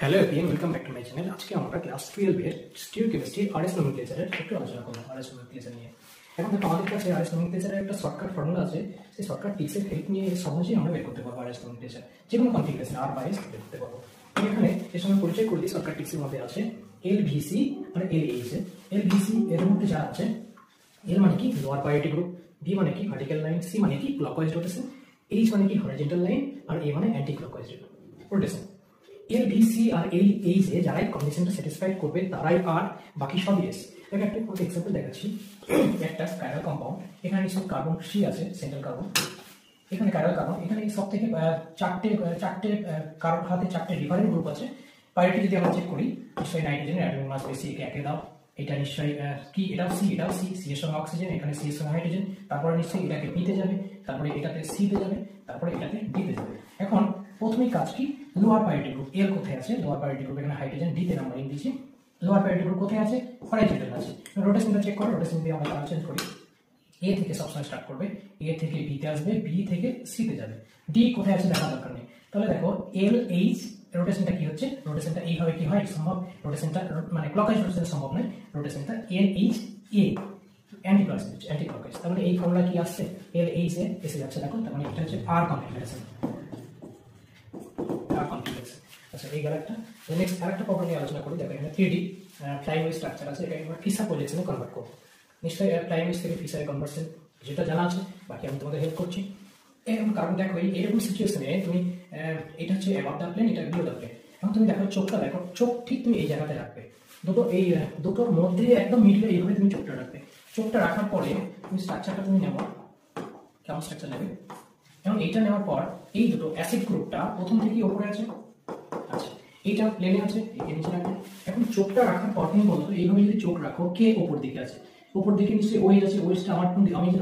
Hello everyone, welcome back to my channel. আজকে আমরা class 12 এর স্টিওকেমিস্ট্রি আরএস নোমেনক্লেচারের একটু আলোচনা করব। আরএস নোমেনক্লেচার নিয়ে এখন দেখো আমাদের কাছে আরএস নোমেনক্লেচারের একটা শর্টকাট ফর্মুলা আছে। সেই শর্টকাট টিপসের হেল্প নিয়ে সহজেই আমরা বের করতে পারবো আরএস নোমেনক্লেচার, যে কোনো কনফিগারেশন আর বাইস বের করতে পারবো। এখানে এর সঙ্গে পরিচয় করে দিই। শর্টকাট টিপসের মধ্যে আছে এলভিসি আর এলএইচ। এলভিসি এর মধ্যে যা আছে, এল মানে কি লোয়ার প্রায়োরিটি গ্রুপ, বি মানে কি ভার্টিক্যাল লাইন, সি মানে কি ক্লকওয়াইজ রোটেশন, এইচ মানে কি হরিজন্টাল লাইন, আর এ মানে অ্যান্টি ক্লকওয়াইজ রোটেশন। এলভিসি আর এলএইচ এ যারাই কন্ডিশনটা স্যাটিসফাইড করবে তারাই আর, বাকি সবই এস। একটা এক্সাম্পল দেখাচ্ছি। একটা কাইরাল কম্পাউন্ড, এখানে নিশ্চয় কার্বন সি আছে, সেন্ট্রাল কার্বন, এখানে কাইরাল কার্বন, এখানে সব থেকে চারটে কার্বন হাতে চারটে ডিফারেন্ট গ্রুপ আছে। প্রায়োরিটি যদি আমরা চেক করি, নিশ্চয়ই নাইট্রোজেন অ্যাটমিক মাস বেশি, একে দাও। এটা নিশ্চয়ই কি, এটাও সি সি এর সঙ্গে অক্সিজেন, এখানে সি এর সঙ্গে হাইড্রোজেন, তারপরে নিশ্চয়ই এটাকে বিতে যাবে, তারপরে এটাতে সি তে যাবে, তারপরে এটাতে ডিতে যাবে। এখন প্রথমেই কাজ কি, লোয়ার প্রায়োরিটি গ্রুপ এল কোথায় আছে? লোয়ার প্রায়োরিটি গ্রুপ এখানে হাইড্রোজেন ডিতে নাম্বারিং দিয়েছি। লোয়ার প্রায়োরিটি গ্রুপ কোথায় আছে? হরাইজন্টাল আছে। রোটেশনটা চেক করো, রোটেশন দিয়ে আমরা কালার চেঞ্জ করি। এ থেকে সবসময় স্টার্ট করবে, এ থেকে বি তে আসবে, বি থেকে সি তে যাবে, ডি কোথায় আছে দেখা দরকার নেই। তাহলে দেখো এল এইচ রোটেশনটা কি হচ্ছে, রোটেশনটা এইভাবে কি হয় সম্ভব, রোটেশনটা মানে ক্লকওয়াইজ রোটেশন সম্ভব নয়, রোটেশনটা L H A anti clockwise. তাহলে এই ফর্মুলা কি আসছে, এল এইচ এ এসে যাচ্ছে, দেখো তার মানে এটা হচ্ছে আর কনফিগারেশন। আচ্ছা, এই গেল একটা। নেক্সট আরেকটা প্রবলেম নিয়ে আলোচনা করি। দেখো এখানে 3D প্রাইমারি স্ট্রাকচার আছে, এটাকে আমরা ফিসার প্রজেকশনে কনভার্ট করব। নিশ্চয়ই প্রাইমারি থেকে ফিসারে কনভার্সন যেটা জানা আছে, বাকি আমি তোমাদের হেল্প করছি। এরকম কারণ দেখো এরকম সিচুয়েশনে তুমি এটা হচ্ছে অ্যাবাভ দ্য প্লেন, এটা বিলো দ্য প্লেন। এখন তুমি দেখো চোখটা, দেখো চোখ ঠিক তুমি এই জায়গাতে রাখবে, এই দুটোর মধ্যে একদম মিডলে এইভাবে তুমি চোখটা রাখবে। চোখটা রাখার পরে তুমি স্ট্রাকচারটা তুমি নেবো, কেমন স্ট্রাকচার নেবে। এবং এইটা নেওয়ার পর এই দুটো অ্যাসিড গ্রুপটা প্রথম থেকেই ওপরে আছে, আচ্ছা এইটা প্লেনে আছে, একে নিচে রাখবে। এখন চোখটা রাখার পর তুমি বলতো এইভাবে যদি চোখ রাখো, কে ওপর দিকে আছে? উপর দিকে নিশ্চয়ই ওয়েজ আছে, ওয়েজটা আমার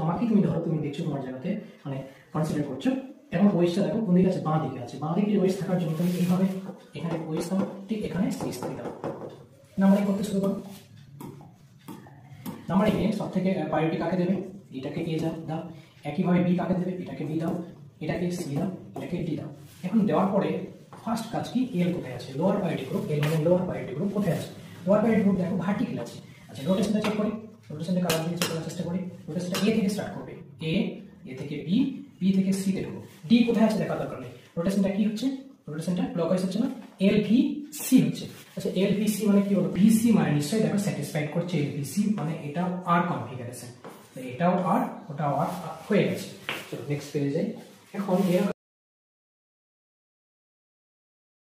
আমাকে তুমি ধরো, তুমি দেখছো তোমার জায়গাতে মানে কনসিডার করছো। এখন ওয়েজটা দেখো কোন দিকে আছে, বাঁ দিকে আছে। বাঁ দিকে ওয়েজ থাকার জন্য তুমি এইভাবে এখানে ওয়েজ দাও, ঠিক এখানে সিরিজ দিয়ে দাও, নাম্বারিং করতে শুরু করো। নাম্বারিং এ সব থেকে প্রায়োরিটি কাকে দেবে, এটাকে এ দাও। একইভাবে বি কাকে দেবে, এটাকে বি দাও, এটাকে সি দাও, এটাকে ডি দাও। এখন দেওয়ার পরে ফার্স্ট কাজ কি, এল কোথায় আছে? লোয়ার প্রায়োরিটি গ্রুপ, এল মানে লোয়ার প্রায়োরিটি গ্রুপ কোথায় আছে? লোয়ার প্রায়োরিটি গ্রুপ দেখো ভার্টিক্যাল আছে। আচ্ছা, রোটেশনটা চেক করি, রোটেশনটা কালার দিয়ে চেক করার চেষ্টা করি। রোটেশনটা এ থেকে স্টার্ট করবে, এ থেকে বি, বি থেকে সি তে ঢুকো, ডি কোথায় আছে দেখা দরকার নেই। রোটেশনটা কি হচ্ছে, রোটেশনটা ক্লকওয়াইজ হচ্ছে না, এল ভি সি হচ্ছে। আচ্ছা, এল ভি সি মানে কি হলো, ভিসি মানে নিশ্চয়ই দেখো স্যাটিসফাইড করছে এল ভি সি, মানে এটাও আর কনফিগারেশন, এটাও আর ওটাও আর হয়ে গেছে। চলো নেক্সট পেজে যাই। এখন এর